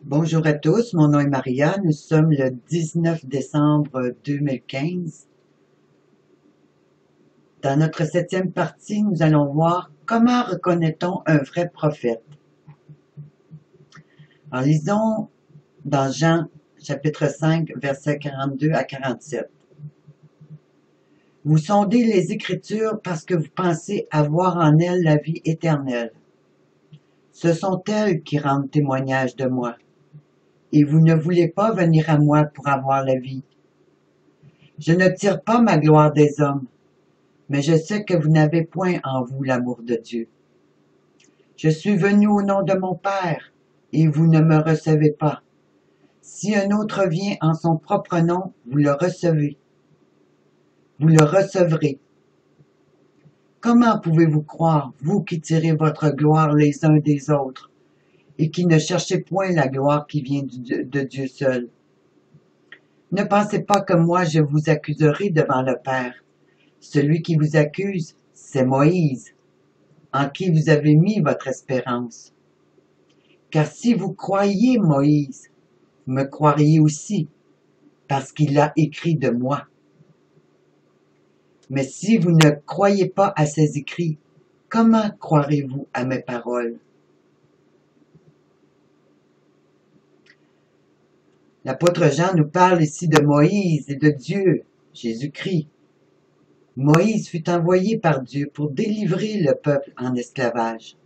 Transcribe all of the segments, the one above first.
Bonjour à tous, mon nom est Maria, nous sommes le 19 décembre 2015. Dans notre 7e partie, nous allons voir comment reconnaît-on un vrai prophète. Alors lisons dans Jean chapitre 5, versets 42 à 47. Vous sondez les Écritures parce que vous pensez avoir en elles la vie éternelle. Ce sont elles qui rendent témoignage de moi. Et vous ne voulez pas venir à moi pour avoir la vie. Je ne tire pas ma gloire des hommes, mais je sais que vous n'avez point en vous l'amour de Dieu. Je suis venu au nom de mon Père, et vous ne me recevez pas. Si un autre vient en son propre nom, vous le recevez. Vous le recevrez. Comment pouvez-vous croire, vous qui tirez votre gloire les uns des autres, et qui ne cherchez point la gloire qui vient de Dieu seul? Ne pensez pas que moi je vous accuserai devant le Père. Celui qui vous accuse, c'est Moïse, en qui vous avez mis votre espérance. Car si vous croyez Moïse, vous me croiriez aussi, parce qu'il a écrit de moi. Mais si vous ne croyez pas à ses écrits, comment croirez-vous à mes paroles? L'apôtre Jean nous parle ici de Moïse et de Dieu, Jésus-Christ. Moïse fut envoyé par Dieu pour délivrer le peuple en esclavage.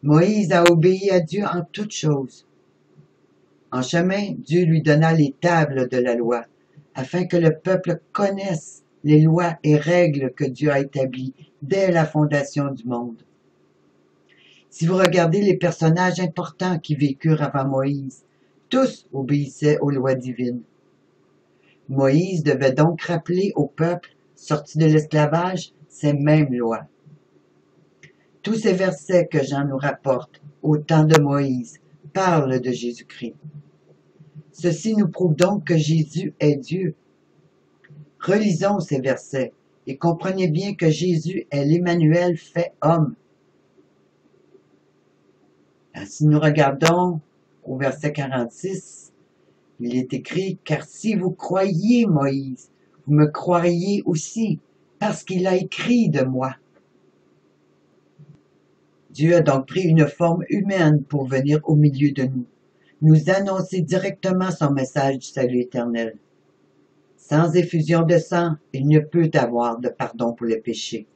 Moïse a obéi à Dieu en toutes choses. En chemin, Dieu lui donna les tables de la loi, afin que le peuple connaisse les lois et règles que Dieu a établies dès la fondation du monde. Si vous regardez les personnages importants qui vécurent avant Moïse, tous obéissaient aux lois divines. Moïse devait donc rappeler au peuple, sorti de l'esclavage, ces mêmes lois. Tous ces versets que Jean nous rapporte au temps de Moïse parlent de Jésus-Christ. Ceci nous prouve donc que Jésus est Dieu. Relisons ces versets et comprenez bien que Jésus est l'Emmanuel fait homme. Si nous regardons au verset 46, il est écrit « Car si vous croyiez Moïse, vous me croiriez aussi, parce qu'il a écrit de moi. » Dieu a donc pris une forme humaine pour venir au milieu de nous annoncer directement son message du salut éternel. Sans effusion de sang, il ne peut avoir de pardon pour les péchés.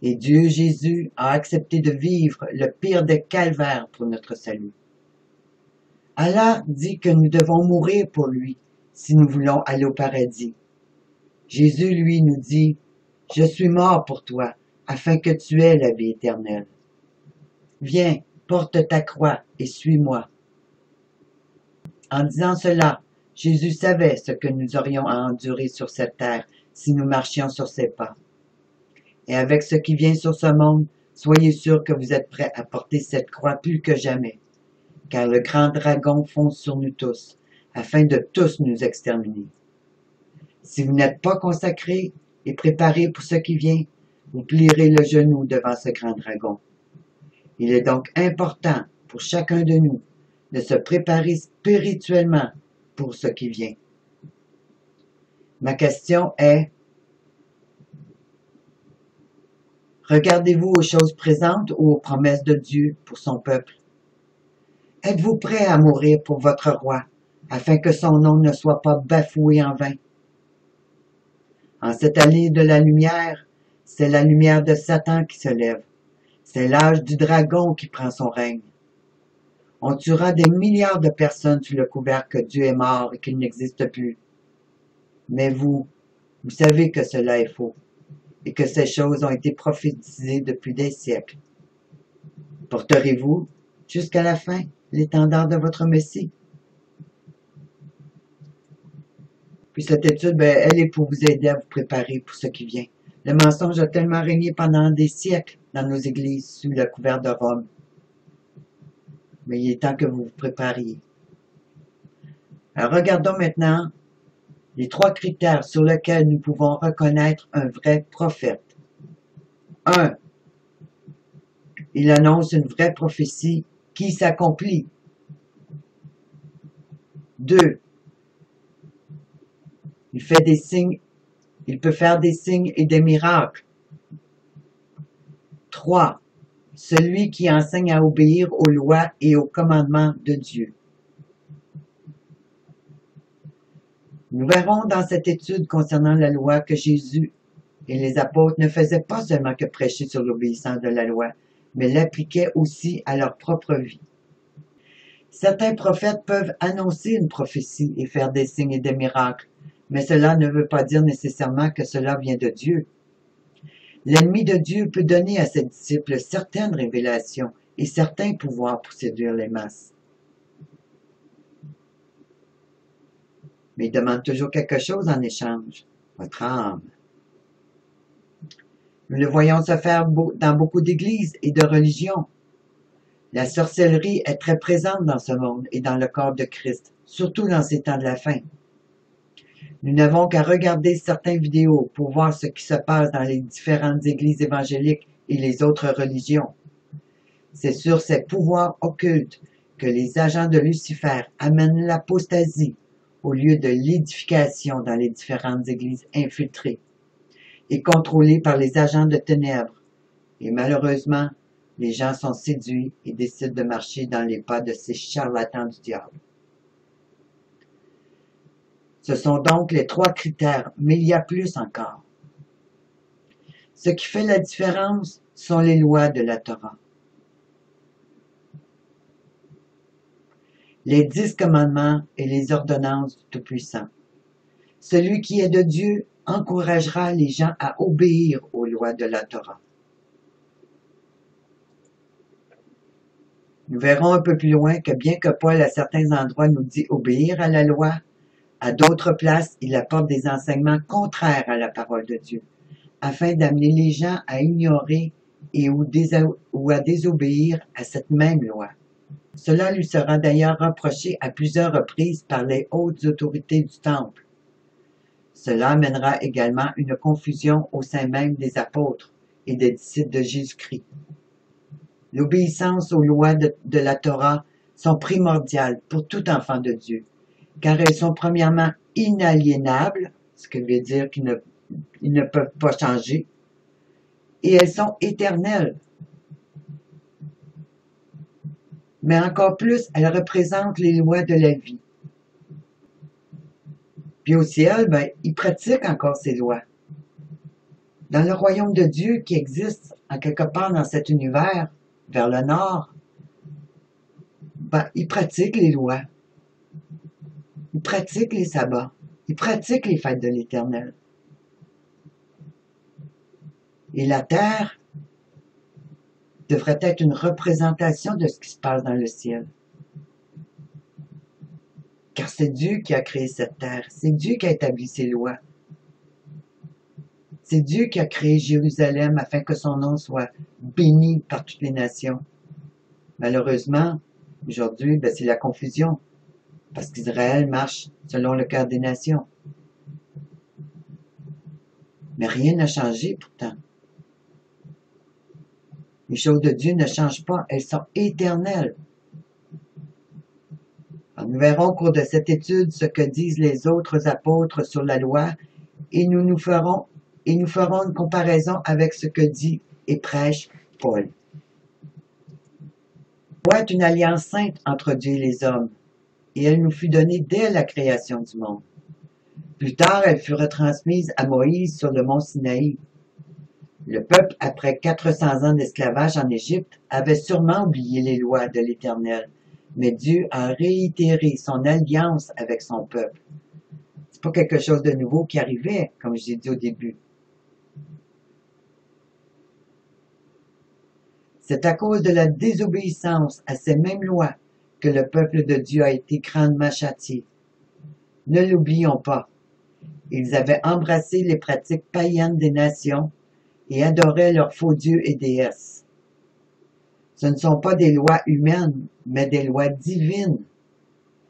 Et Dieu Jésus a accepté de vivre le pire des calvaires pour notre salut. Allah dit que nous devons mourir pour lui si nous voulons aller au paradis. Jésus, lui, nous dit « Je suis mort pour toi, afin que tu aies la vie éternelle. Viens, porte ta croix et suis-moi. » En disant cela, Jésus savait ce que nous aurions à endurer sur cette terre si nous marchions sur ses pas. Et avec ce qui vient sur ce monde, soyez sûrs que vous êtes prêts à porter cette croix plus que jamais, car le grand dragon fonce sur nous tous, afin de tous nous exterminer. Si vous n'êtes pas consacrés et préparés pour ce qui vient, vous plierez le genou devant ce grand dragon. Il est donc important pour chacun de nous de se préparer spirituellement pour ce qui vient. Ma question est, regardez-vous aux choses présentes ou aux promesses de Dieu pour son peuple? Êtes-vous prêt à mourir pour votre roi, afin que son nom ne soit pas bafoué en vain? En cette année de la lumière, c'est la lumière de Satan qui se lève. C'est l'âge du dragon qui prend son règne. On tuera des milliards de personnes sous le couvert que Dieu est mort et qu'il n'existe plus. Mais vous savez que cela est faux et que ces choses ont été prophétisées depuis des siècles. Porterez-vous, jusqu'à la fin, l'étendard de votre Messie? Puis cette étude, elle est pour vous aider à vous préparer pour ce qui vient. Le mensonge a tellement régné pendant des siècles dans nos églises sous le couvert de Rome. Mais il est temps que vous vous prépariez. Alors regardons maintenant les 3 critères sur lesquels nous pouvons reconnaître un vrai prophète. 1. Il annonce une vraie prophétie qui s'accomplit. 2. Il peut faire des signes et des miracles. 3. Celui qui enseigne à obéir aux lois et aux commandements de Dieu. Nous verrons dans cette étude concernant la loi que Jésus et les apôtres ne faisaient pas seulement que prêcher sur l'obéissance de la loi, mais l'appliquaient aussi à leur propre vie. Certains prophètes peuvent annoncer une prophétie et faire des signes et des miracles, mais cela ne veut pas dire nécessairement que cela vient de Dieu. L'ennemi de Dieu peut donner à ses disciples certaines révélations et certains pouvoirs pour séduire les masses. Mais il demande toujours quelque chose en échange, votre âme. Nous le voyons se faire dans beaucoup d'églises et de religions. La sorcellerie est très présente dans ce monde et dans le corps de Christ, surtout dans ces temps de la fin. Nous n'avons qu'à regarder certaines vidéos pour voir ce qui se passe dans les différentes églises évangéliques et les autres religions. C'est sur ces pouvoirs occultes que les agents de Lucifer amènent l'apostasie au lieu de l'édification dans les différentes églises infiltrées et contrôlées par les agents de ténèbres. Et malheureusement, les gens sont séduits et décident de marcher dans les pas de ces charlatans du diable. Ce sont donc les 3 critères, mais il y a plus encore. Ce qui fait la différence sont les lois de la Torah. Les 10 commandements et les ordonnances du Tout-Puissant. Celui qui est de Dieu encouragera les gens à obéir aux lois de la Torah. Nous verrons un peu plus loin que bien que Paul à certains endroits nous dit obéir à la loi, à d'autres places, il apporte des enseignements contraires à la parole de Dieu, afin d'amener les gens à ignorer ou à désobéir à cette même loi. Cela lui sera d'ailleurs reproché à plusieurs reprises par les hautes autorités du temple. Cela amènera également une confusion au sein même des apôtres et des disciples de Jésus-Christ. L'obéissance aux lois de la Torah sont primordiales pour tout enfant de Dieu, car elles sont premièrement inaliénables, ce qui veut dire qu'ils ne peuvent pas changer, et elles sont éternelles. Mais encore plus, elles représentent les lois de la vie. Puis au ciel, ils pratiquent encore ces lois. Dans le royaume de Dieu qui existe en quelque part dans cet univers, vers le nord, ils pratiquent les lois. Ils pratiquent les sabbats. Ils pratiquent les fêtes de l'Éternel. Et la terre devrait être une représentation de ce qui se passe dans le ciel. Car c'est Dieu qui a créé cette terre. C'est Dieu qui a établi ses lois. C'est Dieu qui a créé Jérusalem afin que son nom soit béni par toutes les nations. Malheureusement, aujourd'hui, c'est la confusion, parce qu'Israël marche selon le cœur des nations. Mais rien n'a changé pourtant. Les choses de Dieu ne changent pas, elles sont éternelles. Alors, nous verrons au cours de cette étude ce que disent les autres apôtres sur la loi et nous ferons une comparaison avec ce que dit et prêche Paul. La loi est une alliance sainte entre Dieu et les hommes, et elle nous fut donnée dès la création du monde. Plus tard, elle fut retransmise à Moïse sur le mont Sinaï. Le peuple, après 400 ans d'esclavage en Égypte, avait sûrement oublié les lois de l'Éternel, mais Dieu a réitéré son alliance avec son peuple. C'est pas quelque chose de nouveau qui arrivait, comme je l'ai dit au début. C'est à cause de la désobéissance à ces mêmes lois que le peuple de Dieu a été grandement châtié. Ne l'oublions pas. Ils avaient embrassé les pratiques païennes des nations et adoraient leurs faux dieux et déesses. Ce ne sont pas des lois humaines, mais des lois divines,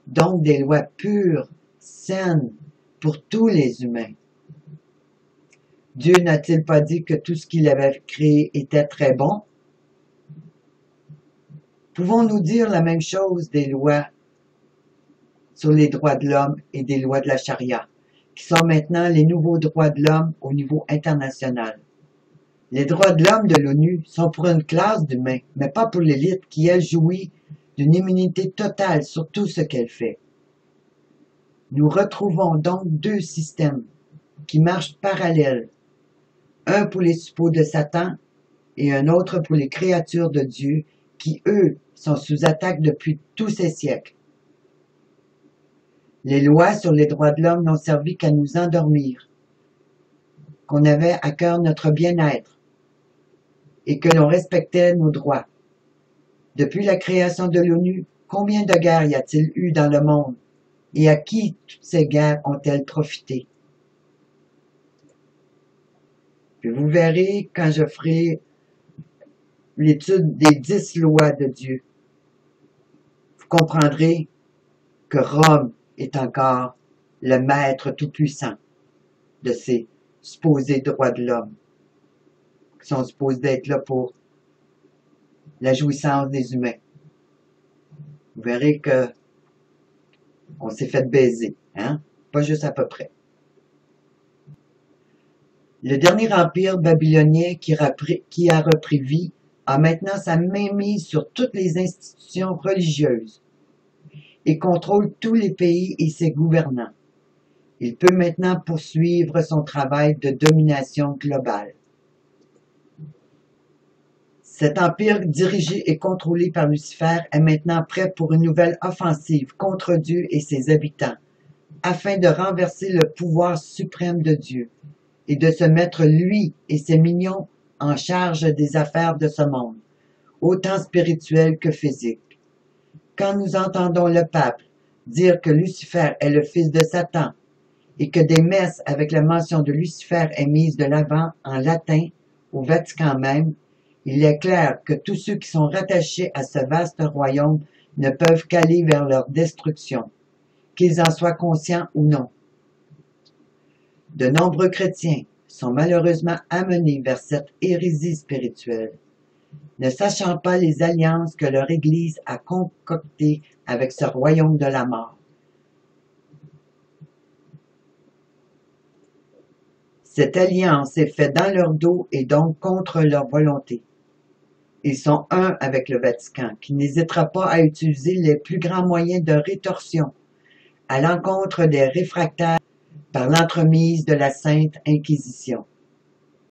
donc des lois pures, saines, pour tous les humains. Dieu n'a-t-il pas dit que tout ce qu'il avait créé était très bon? Pouvons-nous dire la même chose des lois sur les droits de l'homme et des lois de la charia, qui sont maintenant les nouveaux droits de l'homme au niveau international. Les droits de l'homme de l'ONU sont pour une classe d'humains, mais pas pour l'élite qui, elle, jouit d'une immunité totale sur tout ce qu'elle fait. Nous retrouvons donc deux systèmes qui marchent parallèles, un pour les suppôts de Satan et un autre pour les créatures de Dieu qui, eux, sont sous attaque depuis tous ces siècles. Les lois sur les droits de l'homme n'ont servi qu'à nous endormir, qu'on avait à cœur notre bien-être et que l'on respectait nos droits. Depuis la création de l'ONU, combien de guerres y a-t-il eu dans le monde et à qui toutes ces guerres ont-elles profité? Puis vous verrez quand je ferai l'étude des 10 lois de Dieu, vous comprendrez que Rome est encore le maître tout-puissant de ces supposés droits de l'homme, qui sont supposés d'être là pour la jouissance des humains. Vous verrez que on s'est fait baiser, hein? Pas juste à peu près. Le dernier empire babylonien qui a repris vie a maintenant sa mainmise sur toutes les institutions religieuses et contrôle tous les pays et ses gouvernants. Il peut maintenant poursuivre son travail de domination globale. Cet empire dirigé et contrôlé par Lucifer est maintenant prêt pour une nouvelle offensive contre Dieu et ses habitants, afin de renverser le pouvoir suprême de Dieu et de se mettre lui et ses minions en charge des affaires de ce monde, autant spirituelles que physiques. Quand nous entendons le pape dire que Lucifer est le fils de Satan et que des messes avec la mention de Lucifer est mise de l'avant en latin au Vatican même, il est clair que tous ceux qui sont rattachés à ce vaste royaume ne peuvent qu'aller vers leur destruction, qu'ils en soient conscients ou non. De nombreux chrétiens sont malheureusement amenés vers cette hérésie spirituelle, ne sachant pas les alliances que leur Église a concoctées avec ce royaume de la mort. Cette alliance est faite dans leur dos et donc contre leur volonté. Ils sont un avec le Vatican, qui n'hésitera pas à utiliser les plus grands moyens de rétorsion à l'encontre des réfractaires par l'entremise de la Sainte Inquisition.